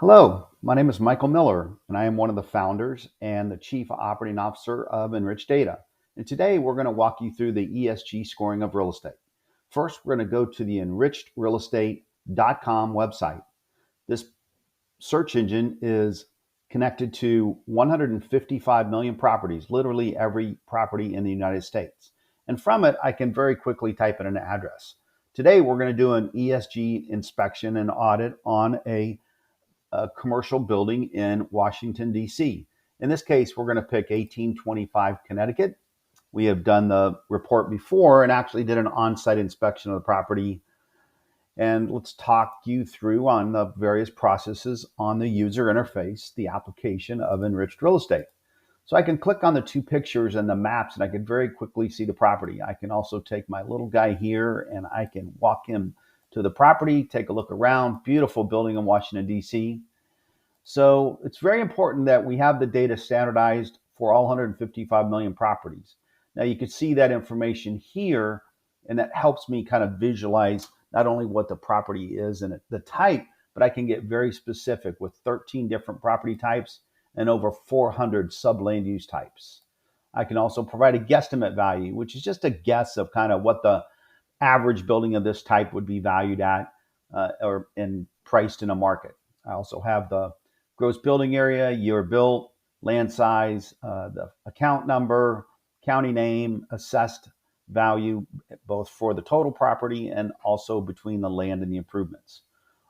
Hello, my name is Michael Miller, and I am one of the founders and the Chief Operating Officer of Enriched Data. And today we're going to walk you through the ESG scoring of real estate. First, we're going to go to the enrichedrealestate.com website. This search engine is connected to 155 million properties, literally every property in the United States. And from it, I can very quickly type in an address. Today, we're going to do an ESG inspection and audit on a commercial building in Washington, D.C. In this case, we're going to pick 1825 Connecticut. We have done the report before and actually did an on-site inspection of the property. And let's talk you through on the various processes on the user interface, the application of Enriched Real Estate. So I can click on the two pictures and the maps and I can very quickly see the property. I can also take my little guy here and I can walk him to the property, take a look around. Beautiful building in Washington, D.C. So it's very important that we have the data standardized for all 155 million properties. Now you can see that information here, and that helps me kind of visualize not only what the property is and the type, but I can get very specific with 13 different property types and over 400 sub-land use types. I can also provide a guesstimate value, which is just a guess of kind of what the average building of this type would be valued at or priced in a market. I also have the gross building area, year built, land size, the account number, county name, assessed value, both for the total property and also between the land and the improvements.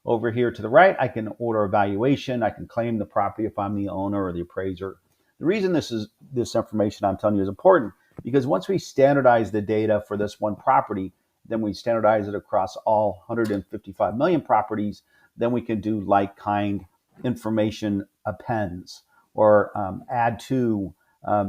Over here to the right, I can order a valuation. I can claim the property if I'm the owner or the appraiser. The reason this information I'm telling you is important because once we standardize the data for this one property, then we standardize it across all 155 million properties, then we can do like-kind information appends or add to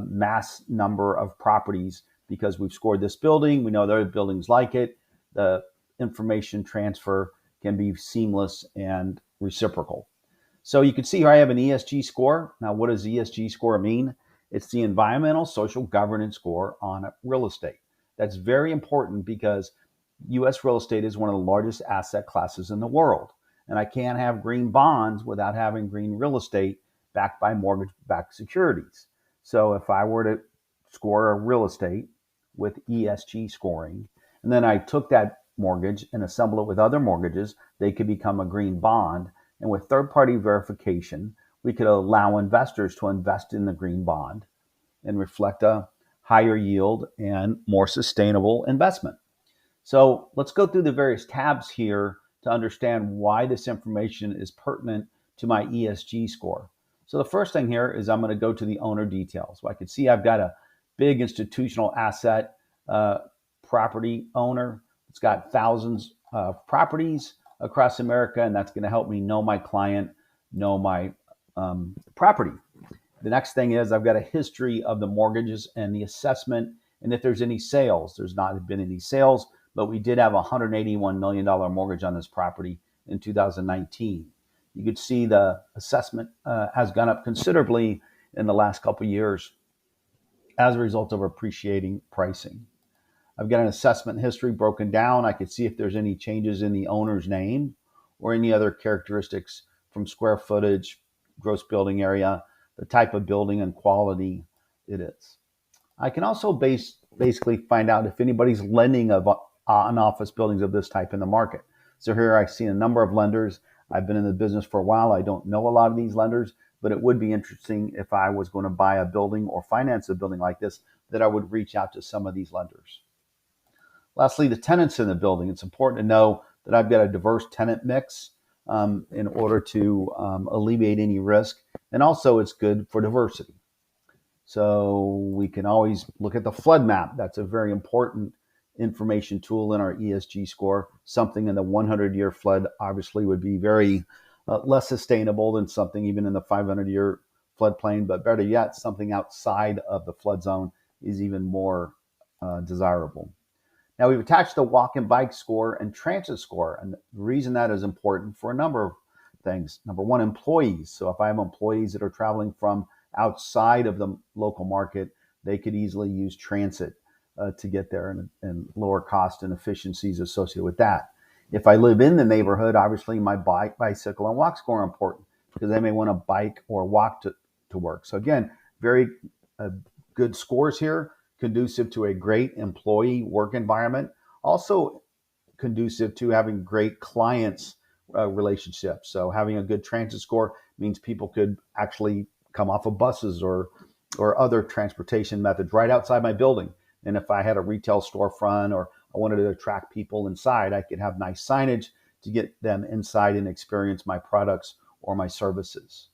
mass number of properties because we've scored this building. We know there are buildings like it. The information transfer can be seamless and reciprocal. So you can see here I have an ESG score. Now, what does ESG score mean? It's the environmental social governance score on real estate. That's very important because U.S. real estate is one of the largest asset classes in the world. And I can't have green bonds without having green real estate backed by mortgage-backed securities. So if I were to score a real estate with ESG scoring, and then I took that mortgage and assemble it with other mortgages, they could become a green bond. And with third-party verification, we could allow investors to invest in the green bond and reflect a higher yield and more sustainable investment. So let's go through the various tabs here to understand why this information is pertinent to my ESG score. So the first thing here is I'm going to go to the owner details. So I can see I've got a big institutional asset property owner. It's got thousands of properties across America, and that's going to help me know my client, know my property. The next thing is I've got a history of the mortgages and the assessment, and if there's any sales. There's not been any sales, but we did have a $181 million mortgage on this property in 2019. You could see the assessment has gone up considerably in the last couple of years as a result of appreciating pricing. I've got an assessment history broken down. I could see if there's any changes in the owner's name or any other characteristics from square footage, gross building area, the type of building and quality it is. I can also basically find out if anybody's lending on office buildings of this type in the market. So here I see a number of lenders. I've been in the business for a while. I don't know a lot of these lenders, but it would be interesting if I was going to buy a building or finance a building like this, that I would reach out to some of these lenders. Lastly, the tenants in the building. It's important to know that I've got a diverse tenant mix in order to alleviate any risk. And also it's good for diversity. So we can always look at the flood map. That's a very important information tool in our ESG score. Something in the 100-year flood obviously would be very less sustainable than something even in the 500-year floodplain, but better yet, something outside of the flood zone is even more desirable. Now we've attached the walk and bike score and transit score, and the reason that is important for a number of things. Number one, employees. So if I have employees that are traveling from outside of the local market, they could easily use transit to get there and lower cost and efficiencies associated with that. If I live in the neighborhood, obviously my bike, bicycle, and walk score are important because they may want to bike or walk to work. So again, very good scores here, conducive to a great employee work environment, also conducive to having great clients relationships. So having a good transit score means people could actually come off of buses or other transportation methods right outside my building. And if I had a retail storefront or I wanted to attract people inside, I could have nice signage to get them inside and experience my products or my services.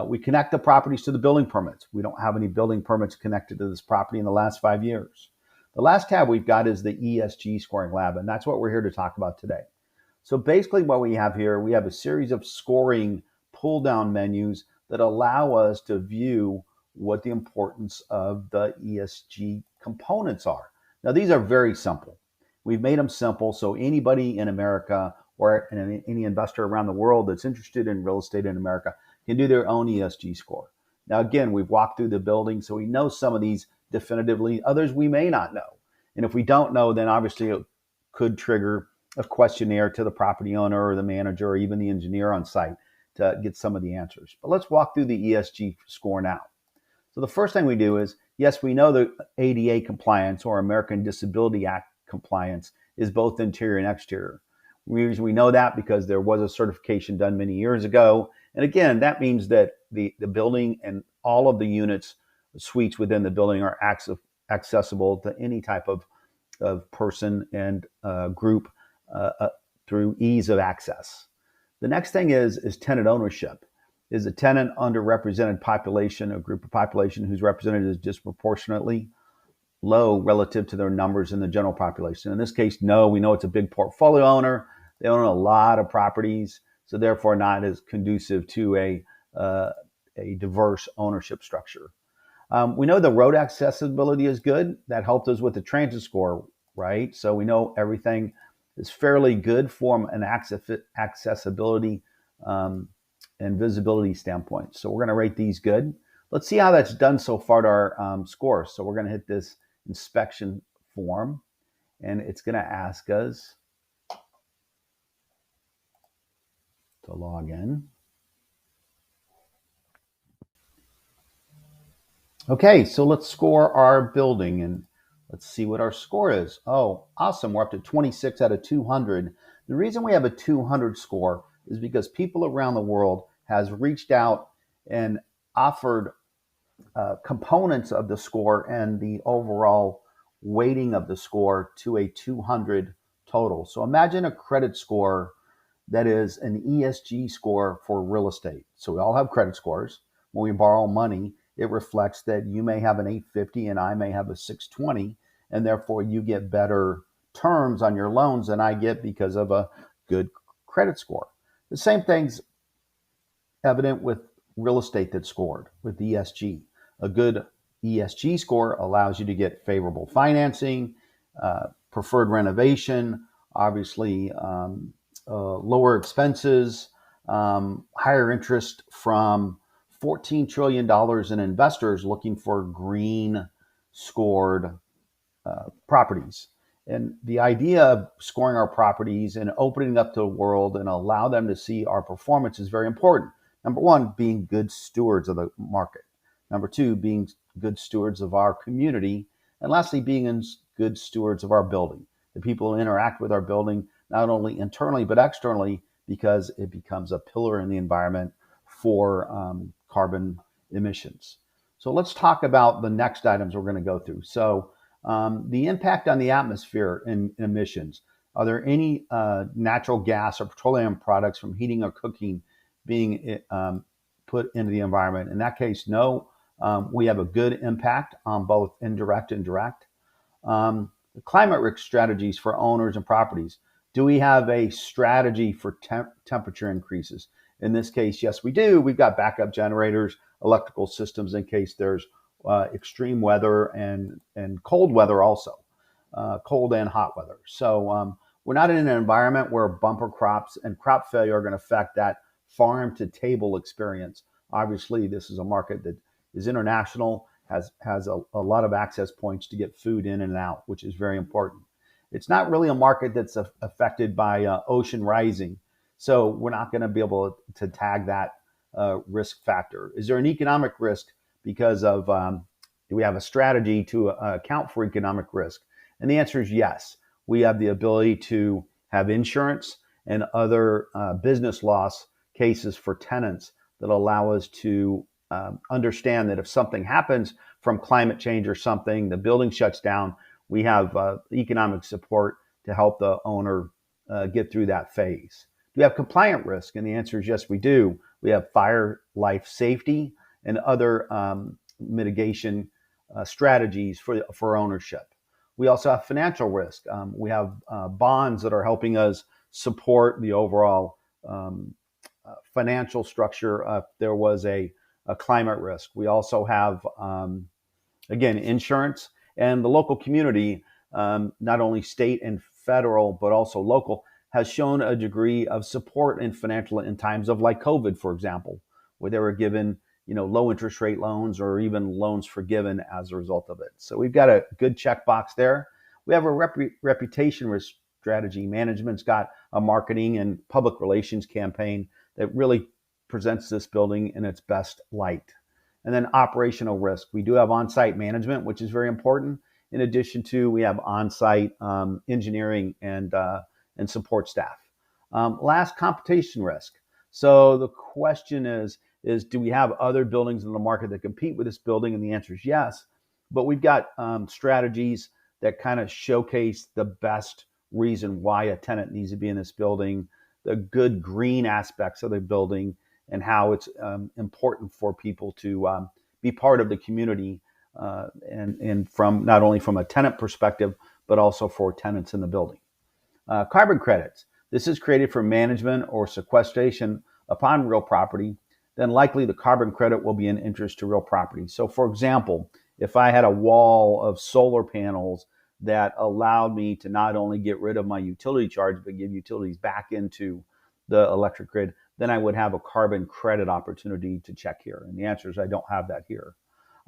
We connect the properties to the building permits. We don't have any building permits connected to this property in the last 5 years. The last tab we've got is the Esg Scoring Lab, and that's what we're here to talk about today. So basically what we have here, we have a series of scoring pull-down menus that allow us to view what the importance of the ESG components are. Now, these are very simple. We've made them simple so anybody in America or any investor around the world that's interested in real estate in America can do their own ESG score. Now, again, we've walked through the building, so we know some of these definitively. Others we may not know. And if we don't know, then obviously it could trigger a questionnaire to the property owner or the manager or even the engineer on site to get some of the answers. But let's walk through the ESG score now. So the first thing we do is, yes, we know the ADA compliance or American Disability Act compliance is both interior and exterior. We know that because there was a certification done many years ago. And again, that means that the building and all of the units, suites within the building are accessible to any type of person and group through ease of access. The next thing is tenant ownership. Is a tenant underrepresented population, a group of population whose represented is disproportionately low relative to their numbers in the general population? In this case, no. We know it's a big portfolio owner. They own a lot of properties, so therefore not as conducive to a diverse ownership structure. We know the road accessibility is good. That helped us with the transit score, right? So we know everything is fairly good from an accessibility and visibility standpoint. So we're going to rate these good. Let's see how that's done so far to our scores. So we're going to hit this inspection form, and it's going to ask us to log in. Okay, so let's score our building and let's see what our score is. Oh, awesome. We're up to 26 out of 200. The reason we have a 200 score is because people around the world has reached out and offered components of the score and the overall weighting of the score to a 200 total. So imagine a credit score that is an ESG score for real estate. So we all have credit scores. When we borrow money, it reflects that you may have an 850 and I may have a 620, and therefore you get better terms on your loans than I get because of a good credit score. The same thing's evident with real estate that's scored with ESG. A good ESG score allows you to get favorable financing, preferred renovation, obviously lower expenses, higher interest from $14 trillion in investors looking for green scored properties. And the idea of scoring our properties and opening up to the world and allow them to see our performance is very important. Number one, being good stewards of the market. Number two, being good stewards of our community. And lastly, being good stewards of our building. The people who interact with our building, not only internally, but externally, because it becomes a pillar in the environment for carbon emissions. So let's talk about the next items we're going to go through. So the impact on the atmosphere in emissions. Are there any natural gas or petroleum products from heating or cooking being put into the environment? In that case, no. We have a good impact on both indirect and direct. The climate risk strategies for owners and properties. Do we have a strategy for temperature increases? In this case, yes, we do. We've got backup generators, electrical systems in case there's extreme weather and cold weather also, cold and hot weather. So we're not in an environment where bumper crops and crop failure are going to affect that farm to table experience. Obviously, this is a market that is international, has a lot of access points to get food in and out, which is very important. It's not really a market that's affected by ocean rising. So we're not going to be able to tag that risk factor. Is there an economic risk because of, do we have a strategy to account for economic risk? And the answer is yes. We have the ability to have insurance and other business loss cases for tenants that allow us to understand that if something happens from climate change or something, the building shuts down, we have economic support to help the owner get through that phase. Do we have compliant risk? And the answer is yes, we do. We have fire, life safety, and other mitigation strategies for ownership. We also have financial risk. We have bonds that are helping us support the overall financial structure if there was a climate risk. We also have, again, insurance, and the local community, not only state and federal, but also local, has shown a degree of support in financial in times of like COVID, for example, where they were given low interest rate loans or even loans forgiven as a result of it. So we've got a good checkbox there. We have a reputation risk strategy. Management's got a marketing and public relations campaign that really presents this building in its best light. And then operational risk. We do have on-site management, which is very important. In addition to, we have on-site engineering and support staff. Last, competition risk. So the question is do we have other buildings in the market that compete with this building? And the answer is yes. But we've got strategies that kind of showcase the best reason why a tenant needs to be in this building, the good green aspects of the building, and how it's important for people to be part of the community, and from not only from a tenant perspective, but also for tenants in the building. Carbon credits. This is created for management or sequestration upon real property. Then likely the carbon credit will be an interest to real property. So for example, if I had a wall of solar panels that allowed me to not only get rid of my utility charge, but give utilities back into the electric grid, then I would have a carbon credit opportunity to check here. And the answer is I don't have that here.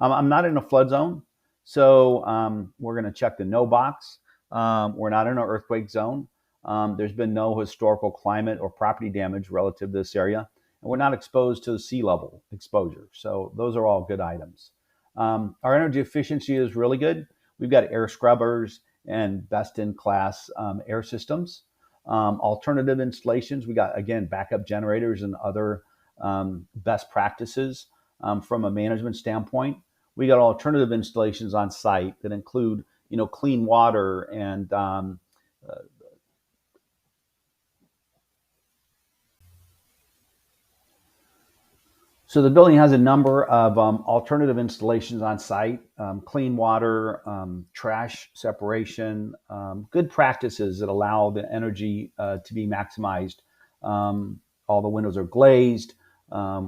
I'm not in a flood zone, so we're going to check the no box. We're not in an earthquake zone. There's been no historical climate or property damage relative to this area. And we're not exposed to the sea level exposure. So those are all good items. Our energy efficiency is really good. We've got air scrubbers and best-in-class air systems. Alternative installations, we got, again, backup generators and other best practices from a management standpoint. We got alternative installations on site that include, clean water and so the building has a number of alternative installations on site, clean water, trash separation, good practices that allow the energy to be maximized. All the windows are glazed.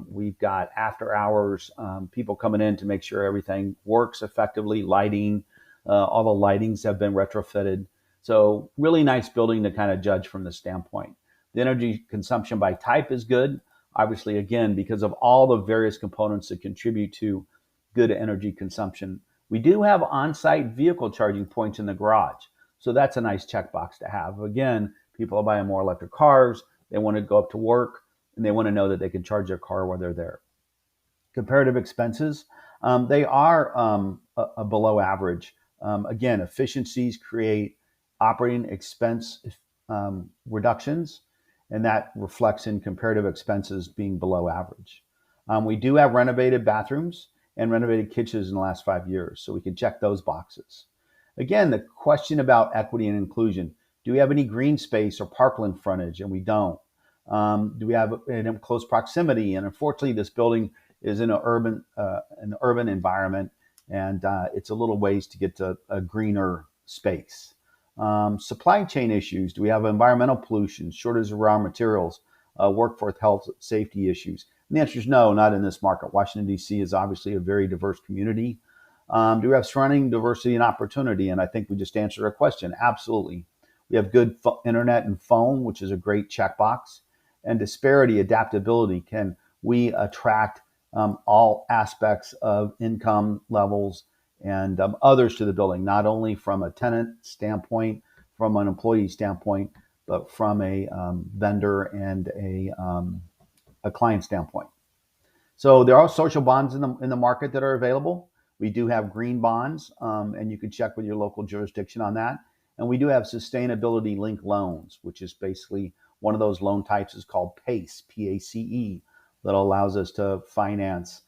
We've got after hours people coming in to make sure everything works effectively. Lighting, all the lightings have been retrofitted. So really nice building to kind of judge from this standpoint. The energy consumption by type is good. Obviously, again, because of all the various components that contribute to good energy consumption. We do have on-site vehicle charging points in the garage. So that's a nice checkbox to have. Again, people are buying more electric cars. They want to go up to work, and they want to know that they can charge their car while they're there. Comparative expenses, they are below average. Again, efficiencies create operating expense reductions, and that reflects in comparative expenses being below average. We do have renovated bathrooms and renovated kitchens in the last 5 years, so we can check those boxes. Again, the question about equity and inclusion. Do we have any green space or parkland frontage? And we don't. Do we have in close proximity? And unfortunately, this building is in an urban environment, and it's a little ways to get to a greener space. Supply chain issues. Do we have environmental pollution, shortage of raw materials, workforce health, safety issues? And the answer is no, not in this market. Washington, D.C. is obviously a very diverse community. Do we have surrounding diversity and opportunity? And I think we just answered our question. Absolutely. We have good internet and phone, which is a great checkbox. And disparity, adaptability. Can we attract all aspects of income levels and others to the building, not only from a tenant standpoint, from an employee standpoint, but from a vendor and a client standpoint. So there are social bonds in the market that are available. We do have green bonds, and you can check with your local jurisdiction on that. And we do have sustainability linked loans, which is basically one of those loan types is called PACE, PACE, that allows us to finance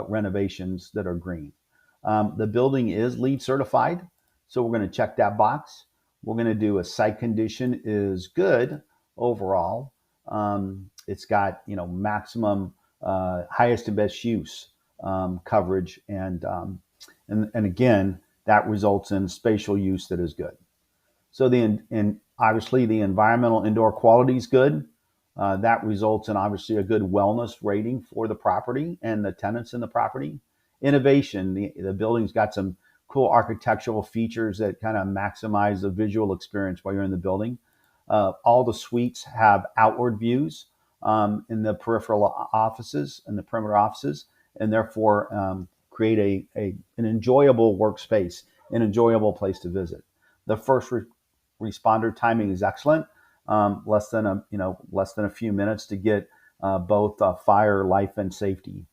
renovations that are green. The building is LEED certified, so we're going to check that box. We're going to do a site condition is good overall. It's got maximum highest and best use coverage, and again that results in spatial use that is good. So and obviously the environmental indoor quality is good. That results in obviously a good wellness rating for the property and the tenants in the property. Innovation, the building's got some cool architectural features that kind of maximize the visual experience while you're in the building. All the suites have outward views in the peripheral offices and the perimeter offices, and therefore create an enjoyable workspace, an enjoyable place to visit. The first responder timing is excellent. Less than a few minutes to get both fire, life, and safety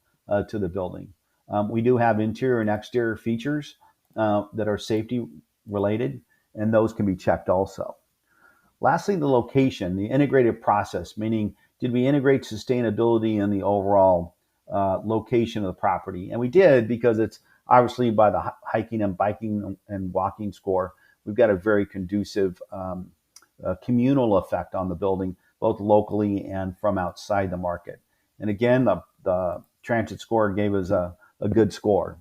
to the building. We do have interior and exterior features that are safety related, and those can be checked also. Lastly, the location, the integrated process, meaning did we integrate sustainability in the overall location of the property? And we did, because it's obviously by the hiking and biking and walking score, we've got a very conducive communal effect on the building, both locally and from outside the market. And again, the transit score gave us a good score.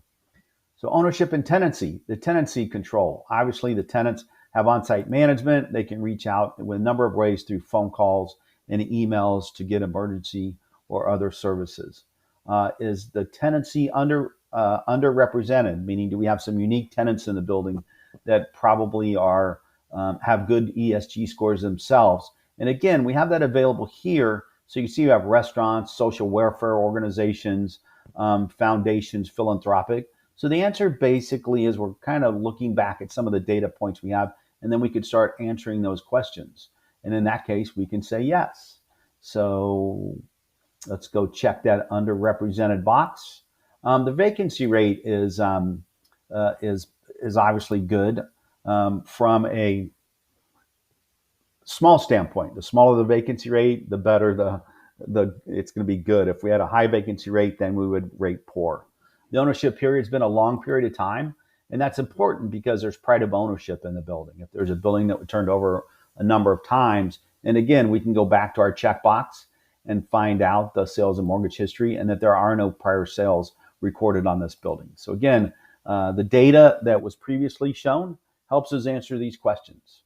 So ownership and tenancy, the tenancy control. Obviously, the tenants have on-site management. They can reach out with a number of ways through phone calls and emails to get emergency or other services. Is the tenancy underrepresented? Meaning, do we have some unique tenants in the building that probably are have good ESG scores themselves? And again, we have that available here. So you see, you have restaurants, social welfare organizations, foundations, philanthropic. So the answer basically is we're kind of looking back at some of the data points we have, and then we could start answering those questions. And in that case, we can say yes. So let's go check that underrepresented box. The vacancy rate is obviously good from a small standpoint. The smaller the vacancy rate, the better it's going to be good. If we had a high vacancy rate, then we would rate poor. The ownership period has been a long period of time, and that's important because there's pride of ownership in the building. If there's a building that was turned over a number of times, and again, we can go back to our checkbox and find out the sales and mortgage history, and that there are no prior sales recorded on this building. So again, the data that was previously shown helps us answer these questions.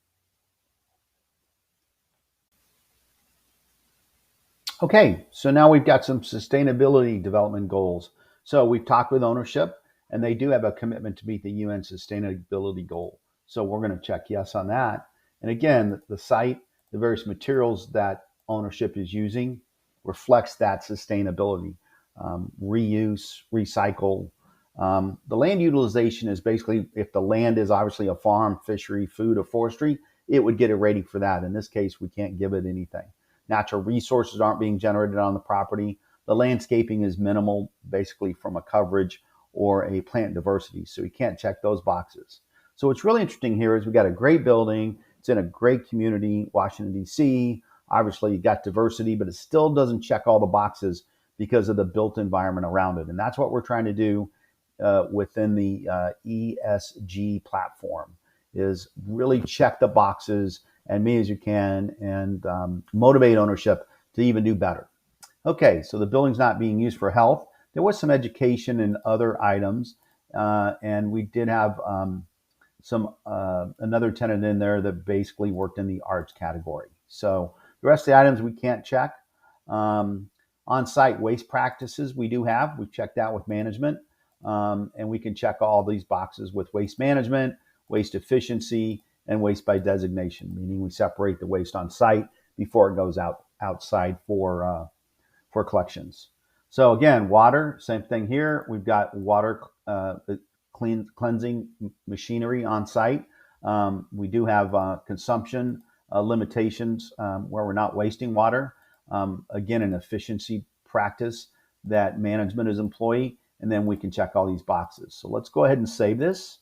Okay, so now we've got some sustainability development goals. So we've talked with ownership, and they do have a commitment to meet the UN sustainability goal. So we're going to check yes on that. And again, the site, the various materials that ownership is using reflects that sustainability. Reuse, recycle. The land utilization is basically, if the land is obviously a farm, fishery, food, or forestry, it would get a rating for that. In this case, we can't give it anything. Natural resources aren't being generated on the property. The landscaping is minimal, basically from a coverage or a plant diversity. So you can't check those boxes. So what's really interesting here is we got a great building. It's in a great community, Washington, D.C. Obviously, you got diversity, but it still doesn't check all the boxes because of the built environment around it. And that's what we're trying to do within the ESG platform, is really check the boxes as many as you can, and motivate ownership to even do better. Okay, so the building's not being used for health. There was some education and other items, and we did have another tenant in there that basically worked in the arts category. So the rest of the items we can't check. On-site waste practices we do have. We've checked out with management, and we can check all these boxes with waste management, waste efficiency, and waste by designation, meaning we separate the waste on site before it goes outside for collections. So again, water, same thing here. We've got water cleansing machinery on site. We do have consumption limitations where we're not wasting water. Again, an efficiency practice that management is employee, and then we can check all these boxes. So let's go ahead and save this.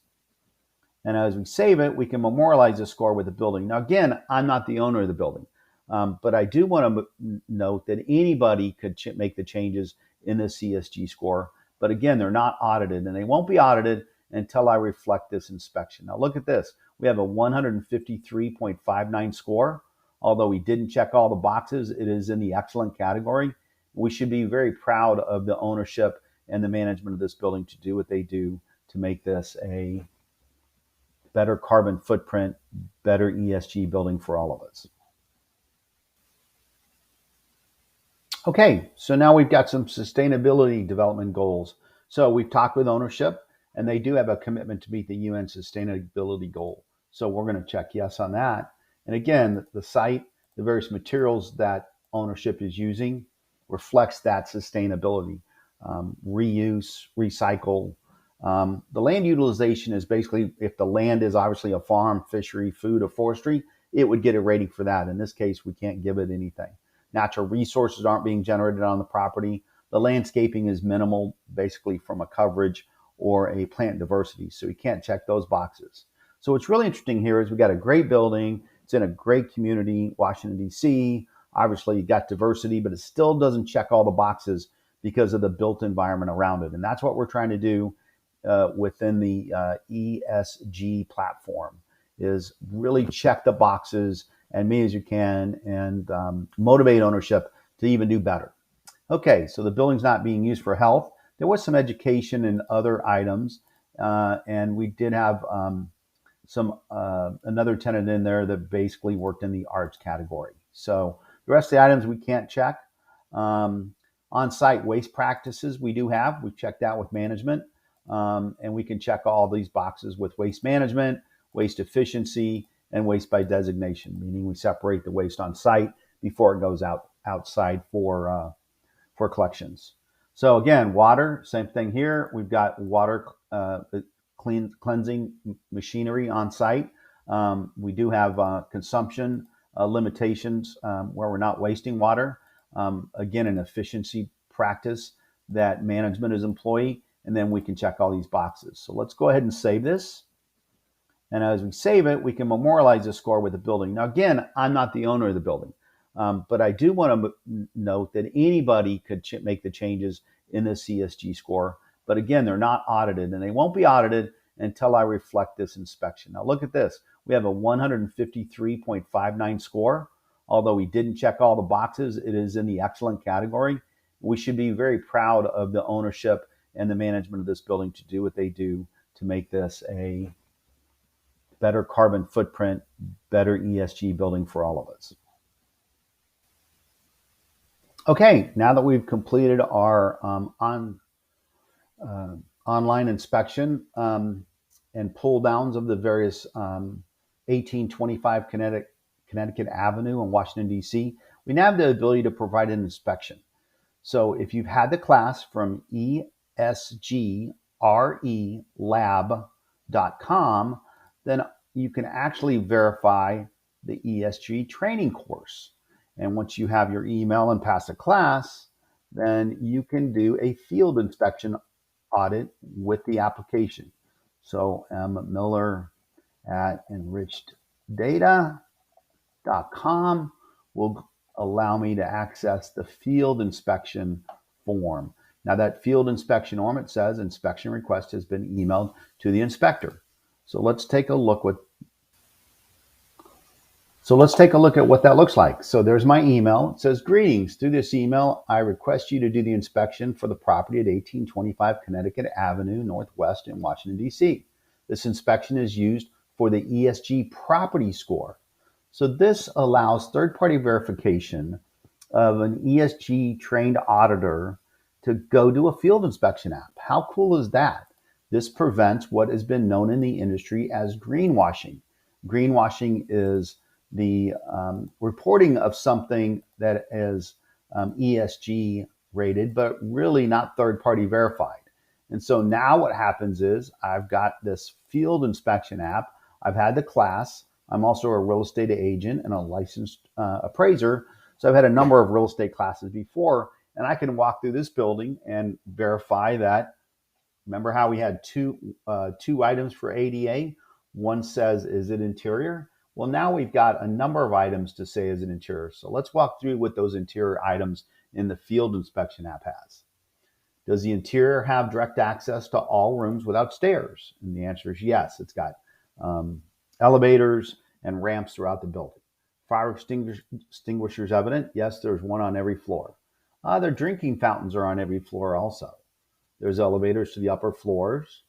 And as we save it, we can memorialize the score with the building. Now, again, I'm not the owner of the building, but I do want to note that anybody could make the changes in the CSG score. But again, they're not audited, and they won't be audited until I reflect this inspection. Now, look at this. We have a 153.59 score. Although we didn't check all the boxes, it is in the excellent category. We should be very proud of the ownership and the management of this building to do what they do to make this a better carbon footprint, better ESG building for all of us. Okay, so now we've got some sustainability development goals. So we've talked with ownership, and they do have a commitment to meet the UN sustainability goal. So we're going to check yes on that. And again, the site, the various materials that ownership is using reflects that sustainability. Reuse, recycle. The land utilization is basically if the land is obviously a farm, fishery, food, or forestry, it would get a rating for that. In this case, we can't give it anything. Natural resources aren't being generated on the property. The landscaping is minimal, basically from a coverage or a plant diversity. So we can't check those boxes. So what's really interesting here is we got a great building. It's in a great community, Washington, D.C. Obviously, you got diversity, but it still doesn't check all the boxes because of the built environment around it. And that's what we're trying to do within the ESG platform, is really check the boxes and meet as you can and motivate ownership to even do better. Okay, so the building's not being used for health. There was some education and other items, and we did have another tenant in there that basically worked in the arts category. So the rest of the items we can't check. On-site waste practices we do have. We've checked out with management, and we can check all these boxes with waste management, waste efficiency, and waste by designation, meaning we separate the waste on site before it goes outside for collections. So again, water, same thing here. We've got water cleansing machinery on site. We do have consumption limitations where we're not wasting water. Again, an efficiency practice that management is employee, and then we can check all these boxes. So let's go ahead and save this. And as we save it, we can memorialize the score with the building. Now, again, I'm not the owner of the building, but I do want to note that anybody could make the changes in the CSG score. But again, they're not audited, and they won't be audited until I reflect this inspection. Now, look at this. We have a 153.59 score. Although we didn't check all the boxes, it is in the excellent category. We should be very proud of the ownership and the management of this building to do what they do to make this a better carbon footprint, better ESG building for all of us. Okay, now that we've completed our online inspection and pull downs of the various 1825 Connecticut Avenue in Washington, D.C., we now have the ability to provide an inspection. So if you've had the class from esgrelab.com, then you can actually verify the ESG training course. And once you have your email and pass a class, then you can do a field inspection audit with the application. So M. Miller at enricheddata.com will allow me to access the field inspection form. Now that field inspection form, it says inspection request has been emailed to the inspector. So let's take a look at what that looks like. So there's my email. It says, greetings. Through this email, I request you to do the inspection for the property at 1825 Connecticut Avenue Northwest in Washington, D.C. This inspection is used for the ESG property score. So this allows third-party verification of an ESG trained auditor to go do a field inspection app. How cool is that? This prevents what has been known in the industry as greenwashing. Greenwashing is the reporting of something that is ESG rated, but really not third-party verified. And so now what happens is I've got this field inspection app. I've had the class. I'm also a real estate agent and a licensed appraiser. So I've had a number of real estate classes before, And I can walk through this building and verify that. Remember how we had two items for ADA? One says, is it interior? Well, now we've got a number of items to say is it interior. So let's walk through what those interior items in the field inspection app has. Does the interior have direct access to all rooms without stairs? And the answer is yes. It's got elevators and ramps throughout the building. Fire extinguishers evident? Yes, there's one on every floor. Their drinking fountains are on every floor also. There's elevators to the upper floors.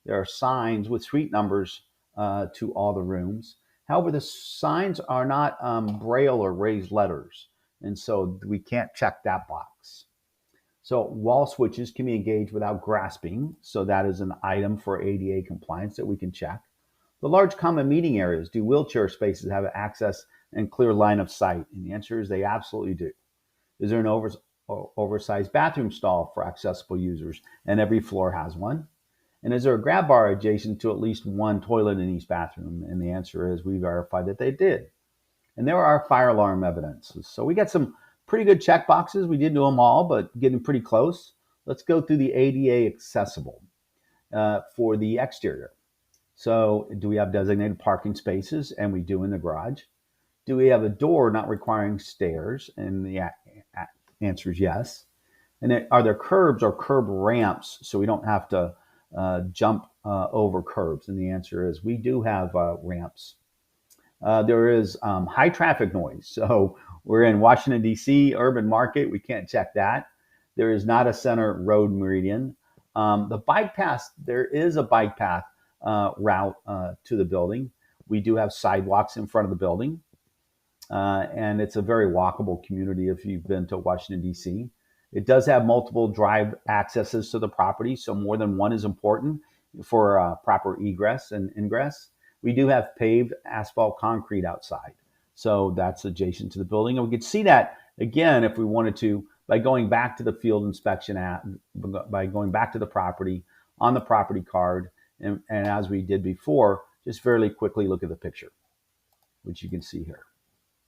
There are signs with suite numbers to all the rooms. However, the signs are not braille or raised letters, and so we can't check that box. So wall switches can be engaged without grasping, so that is an item for ADA compliance that we can check. The large common meeting areas, do wheelchair spaces have access and clear line of sight? And the answer is they absolutely do. Is there an oversized bathroom stall for accessible users? And every floor has one. And is there a grab bar adjacent to at least one toilet in each bathroom? And the answer is we verified that they did. And there are fire alarm evidences. So we got some pretty good check boxes. We didn't do them all, but getting pretty close. Let's go through the ADA accessible for the exterior. So do we have designated parking spaces? And we do in the garage. Do we have a door not requiring stairs? And the answer is yes. And are there curbs or curb ramps so we don't have to jump over curbs? And the answer is we do have ramps. There is high traffic noise. So we're in Washington, D.C., urban market. We can't check that. There is not a center road meridian. The bike path, there is a bike path route to the building. We do have sidewalks in front of the building. And it's a very walkable community if you've been to Washington, D.C. It does have multiple drive accesses to the property, so more than one is important for proper egress and ingress. We do have paved asphalt concrete outside, so that's adjacent to the building. And we could see that, again, if we wanted to, by going back to the field inspection app, by going back to the property on the property card, and as we did before, just fairly quickly look at the picture, which you can see here.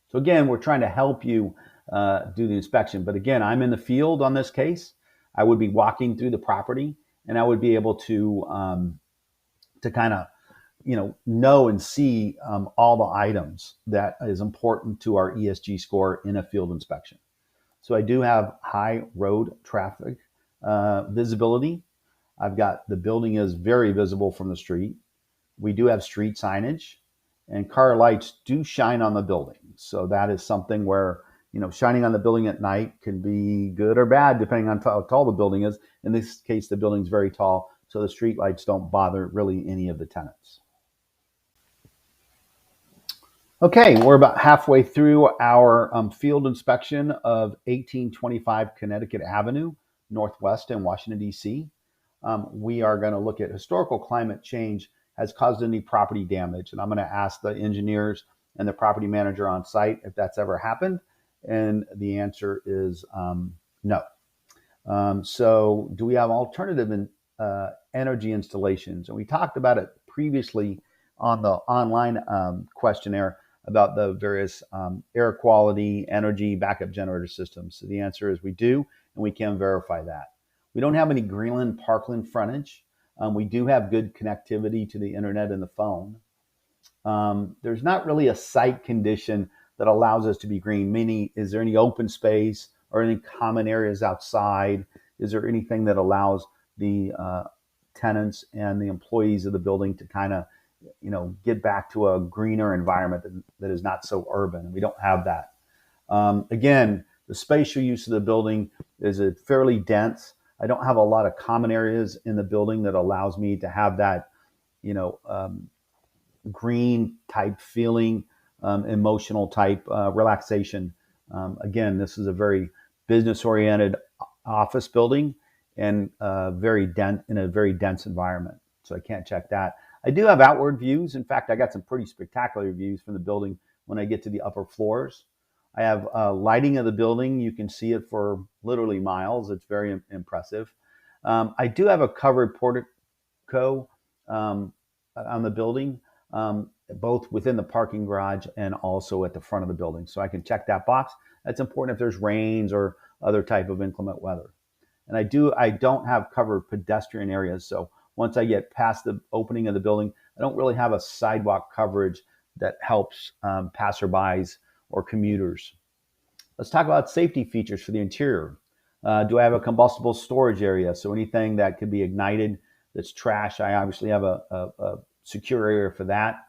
So again, we're trying to help you do the inspection. But again, I'm in the field on this case. I would be walking through the property, and I would be able to kind of know and see all the items that is important to our ESG score in a field inspection. So I do have high road traffic visibility. I've got the building is very visible from the street. We do have street signage, and car lights do shine on the building. So that is something where, shining on the building at night can be good or bad depending on how tall the building is. In this case, the building's very tall, so the street lights don't bother really any of the tenants. Okay, we're about halfway through our field inspection of 1825 Connecticut Avenue, Northwest in Washington, D.C. We are going to look at historical climate change has caused any property damage. And I'm going to ask the engineers and the property manager on site if that's ever happened. And the answer is no. So do we have alternative energy installations? And we talked about it previously on the online questionnaire about the various air quality, energy, backup generator systems. So the answer is we do, and we can verify that. We don't have any Greenland Parkland frontage. We do have good connectivity to the internet and the phone. There's not really a site condition that allows us to be green, meaning is there any open space or any common areas outside? Is there anything that allows the tenants and the employees of the building to kind of, get back to a greener environment that is not so urban? We don't have that. Again, the spatial use of the building is fairly dense. I don't have a lot of common areas in the building that allows me to have that, green type feeling, emotional type relaxation. Again, this is a very business oriented office building and very dense in a very dense environment. So I can't check that. I do have outward views. In fact, I got some pretty spectacular views from the building when I get to the upper floors. I have lighting of the building. You can see it for literally miles. It's very impressive. I do have a covered portico on the building, both within the parking garage and also at the front of the building. So I can check that box. That's important if there's rains or other type of inclement weather. And I don't have covered pedestrian areas. So once I get past the opening of the building, I don't really have a sidewalk coverage that helps passerbys or commuters. Let's talk about safety features for the interior. Do I have a combustible storage area? So anything that could be ignited that's trash, I obviously have a secure area for that.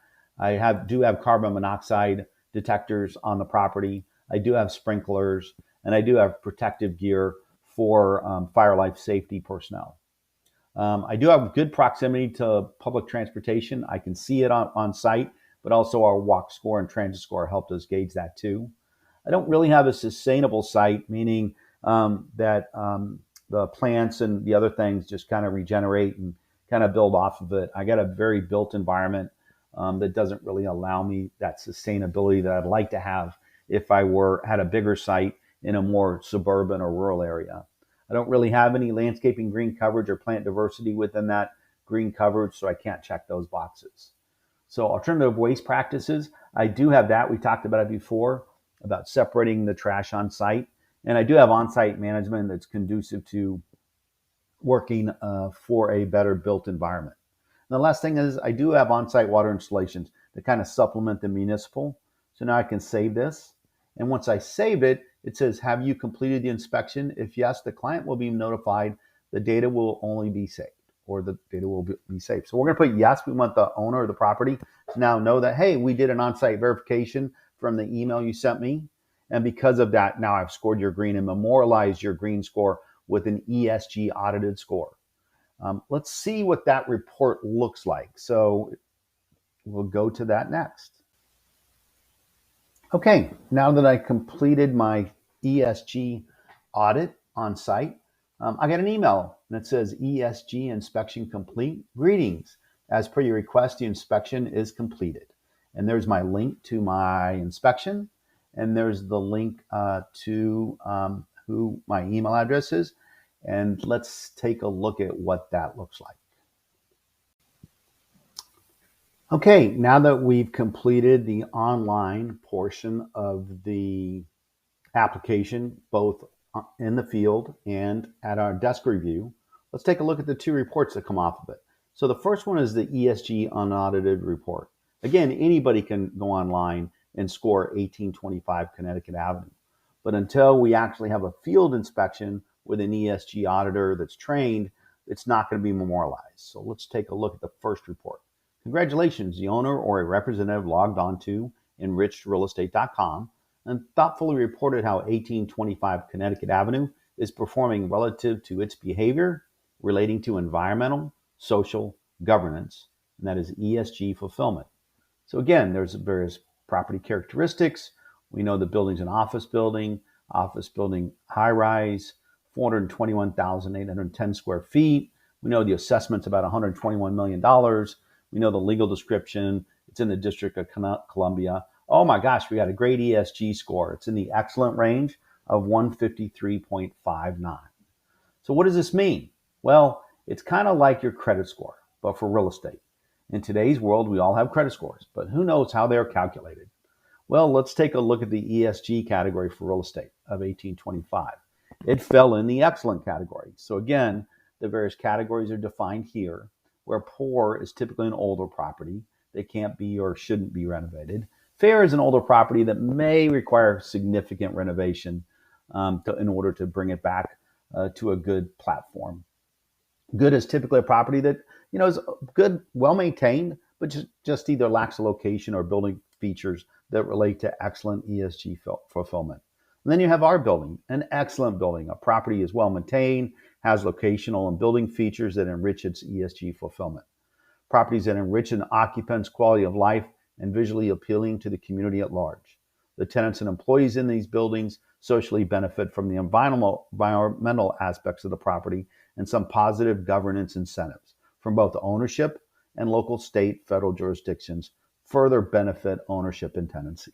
Do have carbon monoxide detectors on the property. I do have sprinklers, and I do have protective gear for fire life safety personnel. I do have good proximity to public transportation. I can see it on site, but also our walk score and transit score helped us gauge that too. I don't really have a sustainable site, meaning that the plants and the other things just kind of regenerate and kind of build off of it. I got a very built environment that doesn't really allow me that sustainability that I'd like to have if I had a bigger site in a more suburban or rural area. I don't really have any landscaping green coverage or plant diversity within that green coverage, so I can't check those boxes. So alternative waste practices, I do have that. We talked about it before, about separating the trash on site. And I do have on-site management that's conducive to working for a better built environment. And the last thing is I do have on-site water installations that kind of supplement the municipal. So now I can save this. And once I save it, it says, have you completed the inspection? If yes, the client will be notified the data will only be saved, or the data will be saved. So we're going to put yes. We want the owner of the property to now know that, hey, we did an on-site verification from the email you sent me. And because of that, now I've scored your green and memorialized your green score with an ESG audited score. Let's see what that report looks like. So we'll go to that next. Okay, now that I completed my ESG audit on site, I got an email that says ESG inspection complete. Greetings. As per your request, the inspection is completed. And there's my link to my inspection. And there's the link to who my email address is. And let's take a look at what that looks like. Okay, now that we've completed the online portion of the application, both in the field and at our desk review, let's take a look at the two reports that come off of it. So the first one is the ESG Unaudited Report. Again, anybody can go online and score 1825 Connecticut Avenue. But until we actually have a field inspection with an ESG auditor that's trained, it's not going to be memorialized. So let's take a look at the first report. Congratulations, the owner or a representative logged on to enrichedrealestate.com and thoughtfully reported how 1825 Connecticut Avenue is performing relative to its behavior relating to environmental, social, governance, and that is ESG fulfillment. So again, there's various property characteristics. We know the building's an office building high rise, 421,810 square feet. We know the assessment's about $121 million. We know the legal description. It's in the District of Columbia. Oh my gosh, we got a great ESG score. It's in the excellent range of 153.59. So what does this mean? Well, it's kind of like your credit score, but for real estate. In today's world, we all have credit scores, but who knows how they're calculated? Well, let's take a look at the ESG category for real estate of 1825. It fell in the excellent category. So again, the various categories are defined here, where poor is typically an older property that can't be or shouldn't be renovated. Fair is an older property that may require significant renovation in order to bring it back to a good platform. Good is typically a property that is good, well maintained, but just either lacks a location or building features that relate to excellent ESG fulfillment. And then you have our building, an excellent building. A property is well maintained, has locational and building features that enrich its ESG fulfillment. Properties that enrich an occupant's quality of life and visually appealing to the community at large. The tenants and employees in these buildings socially benefit from the environmental aspects of the property and some positive governance incentives from both ownership and local, state, federal jurisdictions further benefit ownership and tenancy.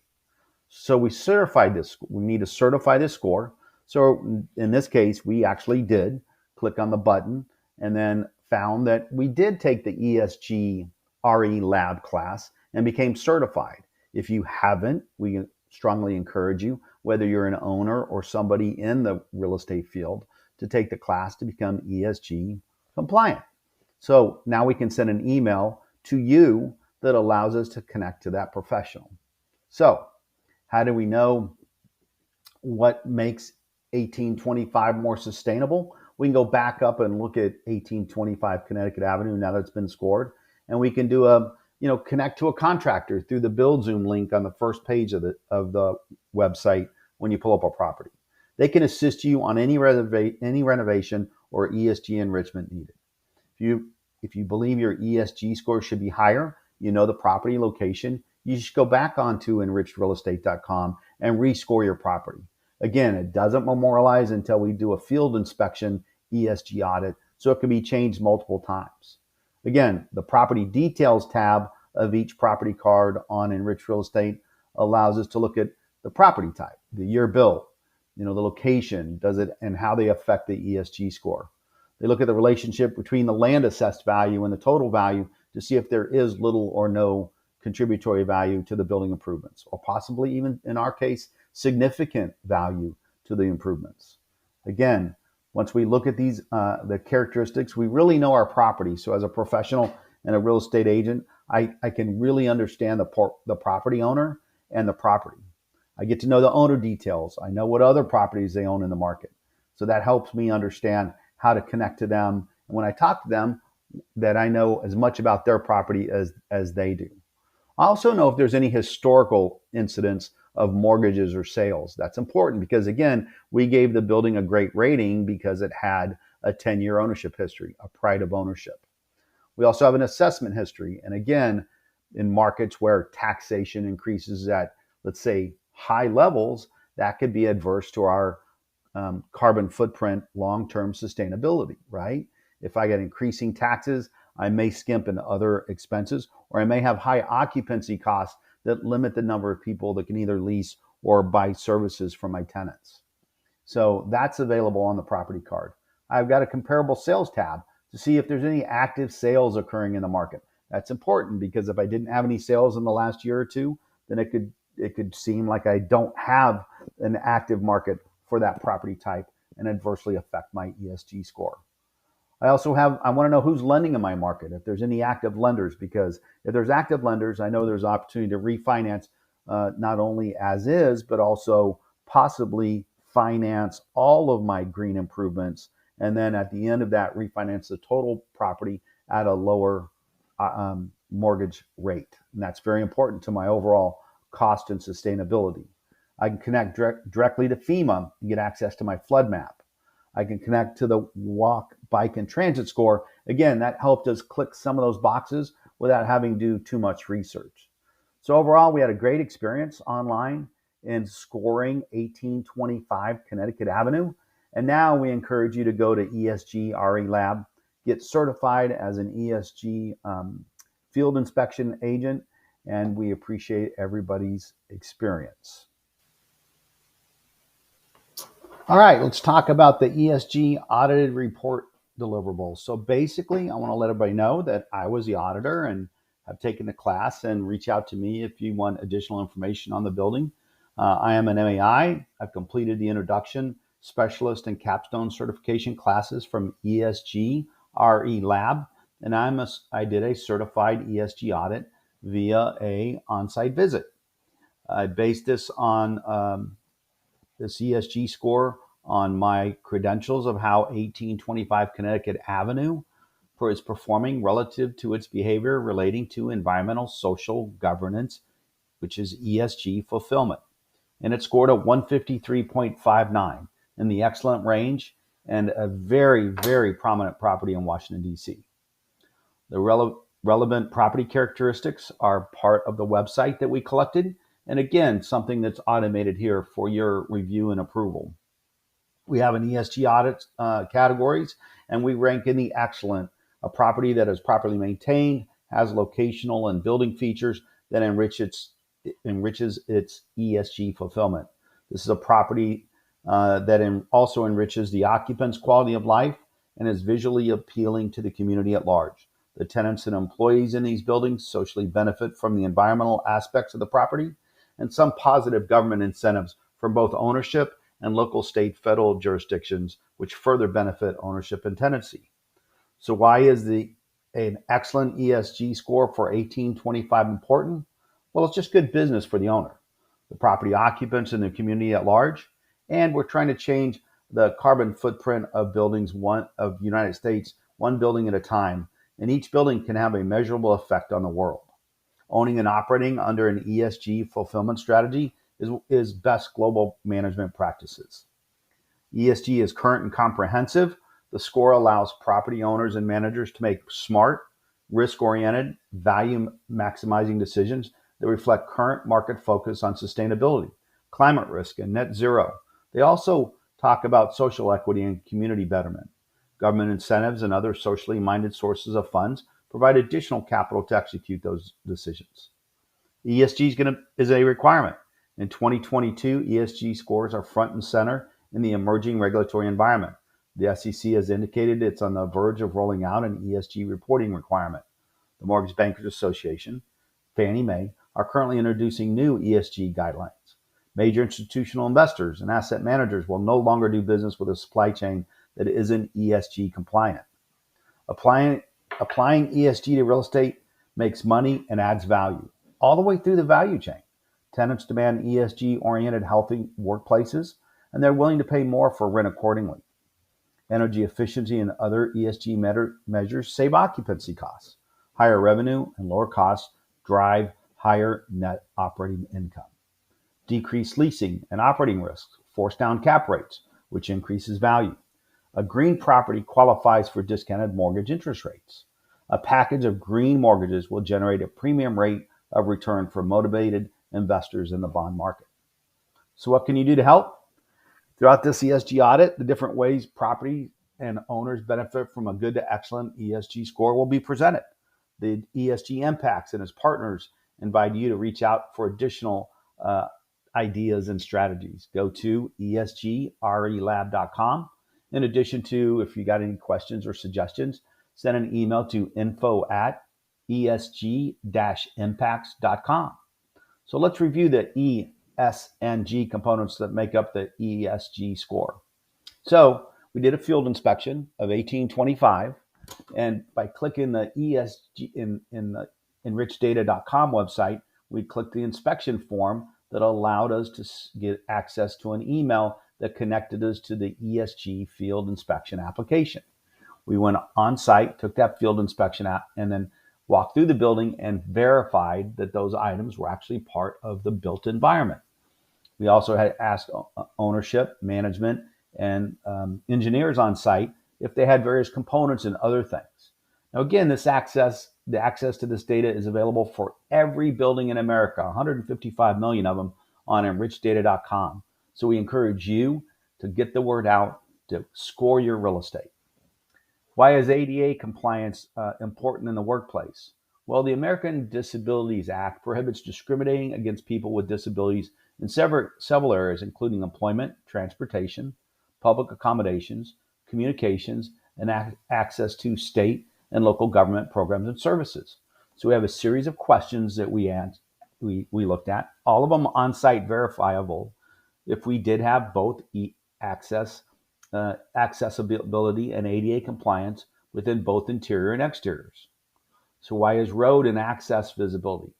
So we certified this. We need to certify this score. So in this case, we actually did click on the button and then found that we did take the ESG RE lab class and became certified. If you haven't, we strongly encourage you. whether you're an owner or somebody in the real estate field, to take the class to become ESG compliant. So now we can send an email to you that allows us to connect to that professional. So how do we know what makes 1825 more sustainable? We can go back up and look at 1825 Connecticut Avenue now that it's been scored, and we can do connect to a contractor through the Build Zoom link on the first page of the website when you pull up a property. They can assist you on any renovation or ESG enrichment needed. If you believe your ESG score should be higher, the property location, you should go back onto enrichedrealestate.com and rescore your property. Again, it doesn't memorialize until we do a field inspection ESG audit, so it can be changed multiple times. Again, the property details tab of each property card on Enriched Real Estate allows us to look at the property type, the year built, the location, and how they affect the ESG score. They look at the relationship between the land assessed value and the total value to see if there is little or no contributory value to the building improvements, or possibly even, in our case, significant value to the improvements. Again, once we look at these, the characteristics, we really know our property. So as a professional and a real estate agent, I can really understand the property owner and the property. I get to know the owner details. I know what other properties they own in the market. So that helps me understand how to connect to them. And when I talk to them, that I know as much about their property as they do. I also know if there's any historical incidents of mortgages or sales. That's important because, again, we gave the building a great rating because it had a 10-year ownership history, a pride of ownership. We also have an assessment history. And again, in markets where taxation increases at, let's say, high levels, that could be adverse to our carbon footprint, long-term sustainability, right? If I get increasing taxes, I may skimp in other expenses, or I may have high occupancy costs that limit the number of people that can either lease or buy services from my tenants. So that's available on the property card. I've got a comparable sales tab to see if there's any active sales occurring in the market. That's important because if I didn't have any sales in the last year or two, then it could seem like I don't have an active market for that property type and adversely affect my ESG score. I want to know who's lending in my market, if there's any active lenders, because if there's active lenders, I know there's opportunity to refinance not only as is, but also possibly finance all of my green improvements. And then at the end of that, refinance the total property at a lower mortgage rate. And that's very important to my overall cost and sustainability. I can connect directly to FEMA and get access to my flood map. I can connect to the walk, bike, and transit score. Again, that helped us click some of those boxes without having to do too much research. So overall, we had a great experience online in scoring 1825 Connecticut Avenue. And now we encourage you to go to Esg Lab, get certified as an ESG field inspection agent, and we appreciate everybody's experience. All right, let's talk about the Esg Audited Report deliverables. So basically, I want to let everybody know that I was the auditor and have taken the class, and reach out to me if you want additional information on the building. I am an MAI. I've completed the introduction, specialist, and capstone certification classes from Esg Lab, and I did a certified ESG audit via a on-site visit. I based this on this ESG score on my credentials of how 1825 Connecticut Avenue is performing relative to its behavior relating to environmental, social governance, which is ESG fulfillment. And it scored a 153.59 in the excellent range, and a very, very prominent property in Washington, D.C. The relevant property characteristics are part of the website that we collected. And again, something that's automated here for your review and approval. We have an ESG audit categories, and we rank in the excellent, a property that is properly maintained, has locational and building features that enriches its ESG fulfillment. This is a property that also enriches the occupant's quality of life and is visually appealing to the community at large. The tenants and employees in these buildings socially benefit from the environmental aspects of the property, and some positive government incentives from both ownership and local, state, federal jurisdictions, which further benefit ownership and tenancy. So why is an excellent ESG score for 1825 important? Well, it's just good business for the owner, the property occupants, and the community at large. And we're trying to change the carbon footprint of buildings of the United States, one building at a time. And each building can have a measurable effect on the world. Owning and operating under an ESG fulfillment strategy is best global management practices. ESG is current and comprehensive. The score allows property owners and managers to make smart, risk-oriented, value-maximizing decisions that reflect current market focus on sustainability, climate risk, and net zero. They also talk about social equity and community betterment. Government incentives and other socially minded sources of funds provide additional capital to execute those decisions. ESG is a requirement. In 2022, ESG scores are front and center in the emerging regulatory environment. The SEC has indicated it's on the verge of rolling out an ESG reporting requirement. The Mortgage Bankers Association, Fannie Mae, are currently introducing new ESG guidelines. Major institutional investors and asset managers will no longer do business with a supply chain that isn't ESG compliant. Applying ESG to real estate makes money and adds value all the way through the value chain. Tenants demand ESG-oriented, healthy workplaces, and they're willing to pay more for rent accordingly. Energy efficiency and other ESG measures save occupancy costs. Higher revenue and lower costs drive higher net operating income. Decreased leasing and operating risks force down cap rates, which increases value. A green property qualifies for discounted mortgage interest rates. A package of green mortgages will generate a premium rate of return for motivated investors in the bond market. So what can you do to help? Throughout this ESG audit, the different ways property and owners benefit from a good to excellent ESG score will be presented. The ESG impacts and its partners invite you to reach out for additional ideas and strategies. Go to esgrelab.com. In addition to, if you got any questions or suggestions, send an email to info@esg-impacts.com. So let's review the E, S, and G components that make up the ESG score. So we did a field inspection of 1825, and by clicking the ESG in the enricheddata.com website, we clicked the inspection form that allowed us to get access to an email that connected us to the ESG field inspection application. We went on site, took that field inspection app, and then walked through the building and verified that those items were actually part of the built environment. We also had asked ownership, management, and engineers on site if they had various components and other things. Now, again, the access to this data is available for every building in America, 155 million of them, on enricheddata.com. So we encourage you to get the word out to score your real estate. Why is ADA compliance important in the workplace? Well, the American Disabilities Act prohibits discriminating against people with disabilities in several areas, including employment, transportation, public accommodations, communications, and access to state and local government programs and services. So we have a series of questions that we looked at, all of them on-site verifiable if we did have both accessibility and ADA compliance within both interior and exteriors. So why is road and access visibility?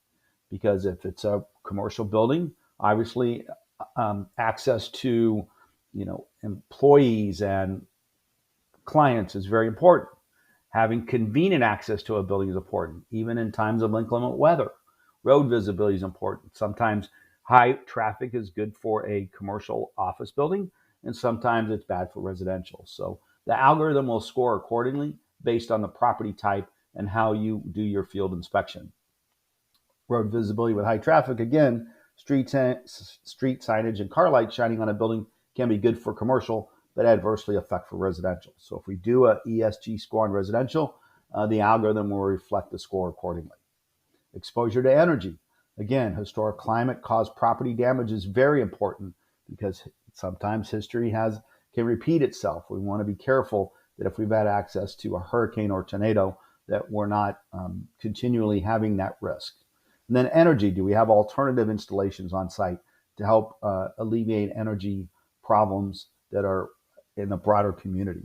Because if it's a commercial building, obviously access to employees and clients is very important. Having convenient access to a building is important, even in times of inclement weather. Road visibility is important. Sometimes high traffic is good for a commercial office building, and sometimes it's bad for residential. So the algorithm will score accordingly based on the property type and how you do your field inspection. Road visibility with high traffic, again, street signage and car lights shining on a building can be good for commercial, but adversely affect for residential. So if we do a ESG score on residential, the algorithm will reflect the score accordingly. Exposure to energy. Again, historic climate caused property damage is very important because sometimes history can repeat itself. We want to be careful that if we've had access to a hurricane or tornado, that we're not continually having that risk. And then energy. Do we have alternative installations on site to help alleviate energy problems that are in the broader community.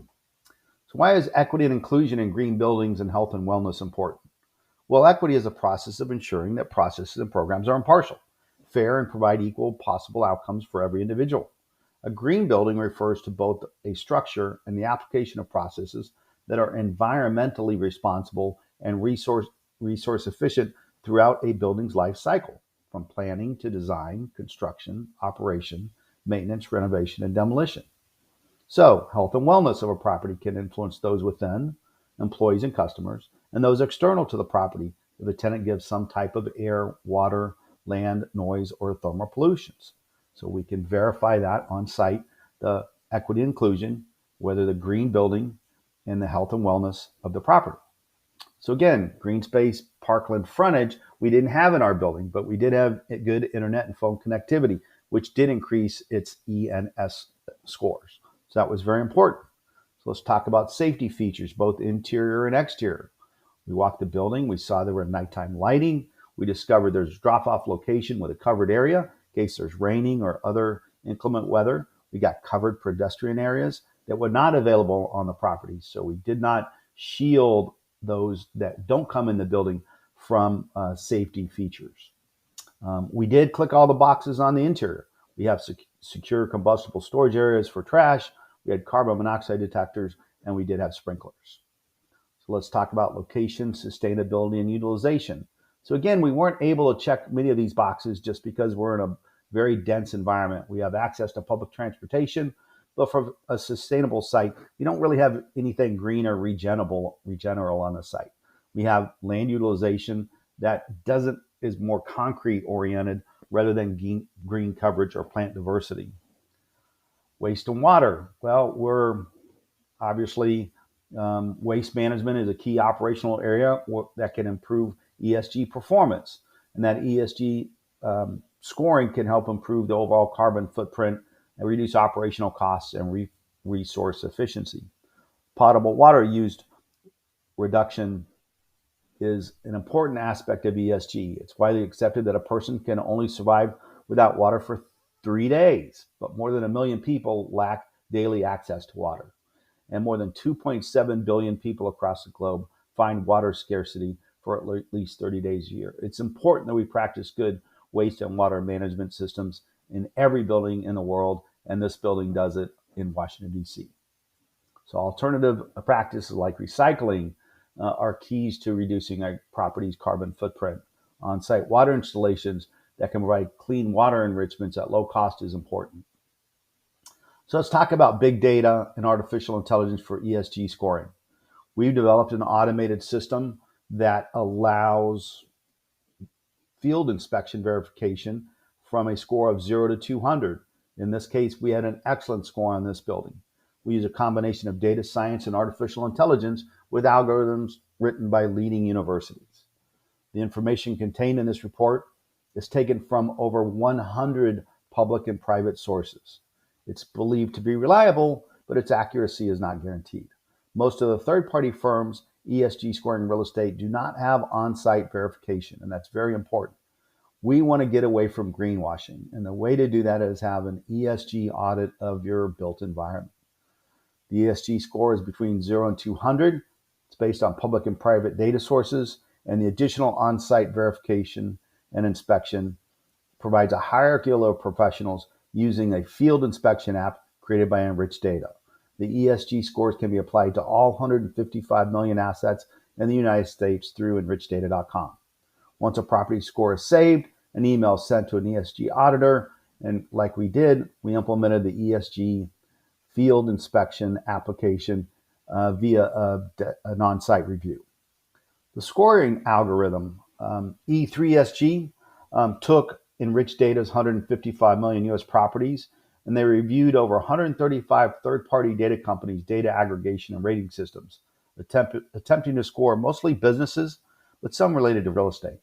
So why is equity and inclusion in green buildings and health and wellness important? Well, equity is a process of ensuring that processes and programs are impartial, fair, and provide equal possible outcomes for every individual. A green building refers to both a structure and the application of processes that are environmentally responsible and resource efficient throughout a building's life cycle, from planning to design, construction, operation, maintenance, renovation, and demolition. So, health and wellness of a property can influence those within, employees and customers, and those external to the property if the tenant gives some type of air, water, land, noise, or thermal pollutions. So we can verify that on site, the equity inclusion, whether the green building and the health and wellness of the property. So again, green space, parkland frontage, we didn't have in our building, but we did have good internet and phone connectivity, which did increase its ENS scores. So that was very important. So let's talk about safety features, both interior and exterior. We walked the building, we saw there were nighttime lighting. We discovered there's a drop-off location with a covered area in case there's raining or other inclement weather. We got covered pedestrian areas that were not available on the property. So we did not shield those that don't come in the building from safety features. We did click all the boxes on the interior. We have secure combustible storage areas for trash. We had carbon monoxide detectors, and we did have sprinklers. So let's talk about location, sustainability, and utilization. So again, we weren't able to check many of these boxes just because we're in a very dense environment. We have access to public transportation, but for a sustainable site, you don't really have anything green or regenerable on the site. We have land utilization that is more concrete oriented rather than green coverage or plant diversity. Waste and water. Well, we're obviously waste management is a key operational area that can improve ESG performance, and that ESG scoring can help improve the overall carbon footprint and reduce operational costs and resource efficiency. Potable water use reduction is an important aspect of ESG. It's widely accepted that a person can only survive without water for 3 days, but more than 1 million people lack daily access to water. And more than 2.7 billion people across the globe find water scarcity for at least 30 days a year. It's important that we practice good waste and water management systems in every building in the world, and this building does it in Washington, D.C. So alternative practices like recycling are keys to reducing our property's carbon footprint. On-site water installations that can provide clean water enrichments at low cost is important. So let's talk about big data and artificial intelligence for ESG scoring. We've developed an automated system that allows field inspection verification from a score of 0 to 200. In this case, we had an excellent score on this building. We use a combination of data science and artificial intelligence with algorithms written by leading universities. The information contained in this report is taken from over 100 public and private sources. It's believed to be reliable, but its accuracy is not guaranteed. Most of the third-party firms, ESG Scoring Real Estate, do not have on-site verification, and that's very important. We want to get away from greenwashing, and the way to do that is have an ESG audit of your built environment. The ESG score is between 0 and 200. It's based on public and private data sources, and the additional on-site verification and inspection provides a hierarchy of professionals using a field inspection app created by Enriched Data. The ESG scores can be applied to all 155 million assets in the United States through enricheddata.com. Once a property score is saved, an email is sent to an ESG auditor, and like we did, we implemented the ESG field inspection application via an on-site review. The scoring algorithm, E3SG, took Enriched Data's 155 million US properties, and they reviewed over 135 third-party data companies' data aggregation and rating systems, attempting to score mostly businesses, but some related to real estate.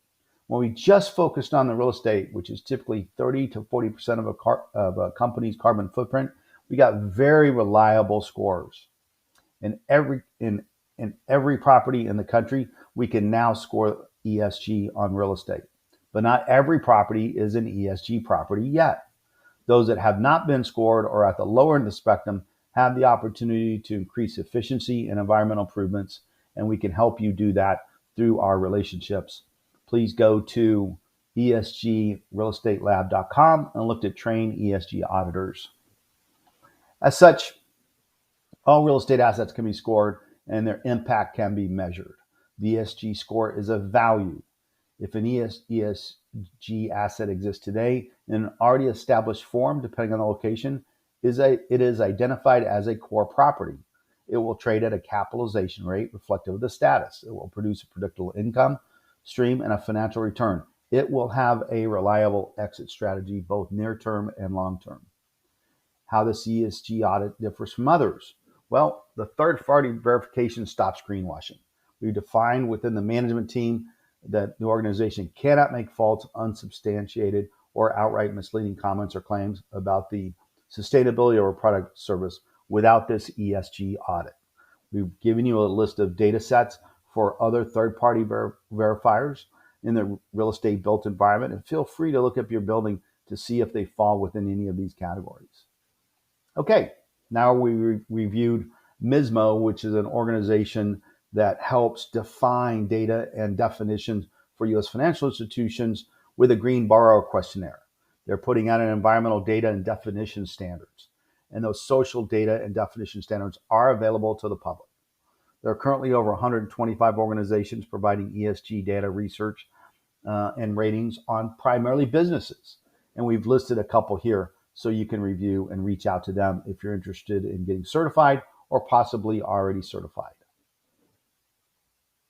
When we just focused on the real estate, which is typically 30 to 40% of a company's carbon footprint, we got very reliable scores. In every property in the country, we can now score ESG on real estate. But not every property is an ESG property yet. Those that have not been scored or at the lower end of the spectrum have the opportunity to increase efficiency and environmental improvements, and we can help you do that through our relationships. Please go to esgrealestatelaB.com and look to train ESG auditors. As such, all real estate assets can be scored and their impact can be measured. The ESG score is a value. If an ESG asset exists today in an already established form, depending on the location, it is identified as a core property. It will trade at a capitalization rate reflective of the status. It will produce a predictable income stream and a financial return. It will have a reliable exit strategy, both near term and long term. How this ESG audit differs from others. Well, the third-party verification stops greenwashing. We define within the management team that the organization cannot make false, unsubstantiated, or outright misleading comments or claims about the sustainability of a product or service without this ESG audit. We've given you a list of data sets for other third-party verifiers in the real estate built environment, and feel free to look up your building to see if they fall within any of these categories. Okay, now we reviewed MISMO, which is an organization that helps define data and definitions for U.S. financial institutions with a Green Borrower Questionnaire. They're putting out an environmental data and definition standards, and those social data and definition standards are available to the public. There are currently over 125 organizations providing ESG data research and ratings on primarily businesses, and we've listed a couple here so you can review and reach out to them if you're interested in getting certified or possibly already certified.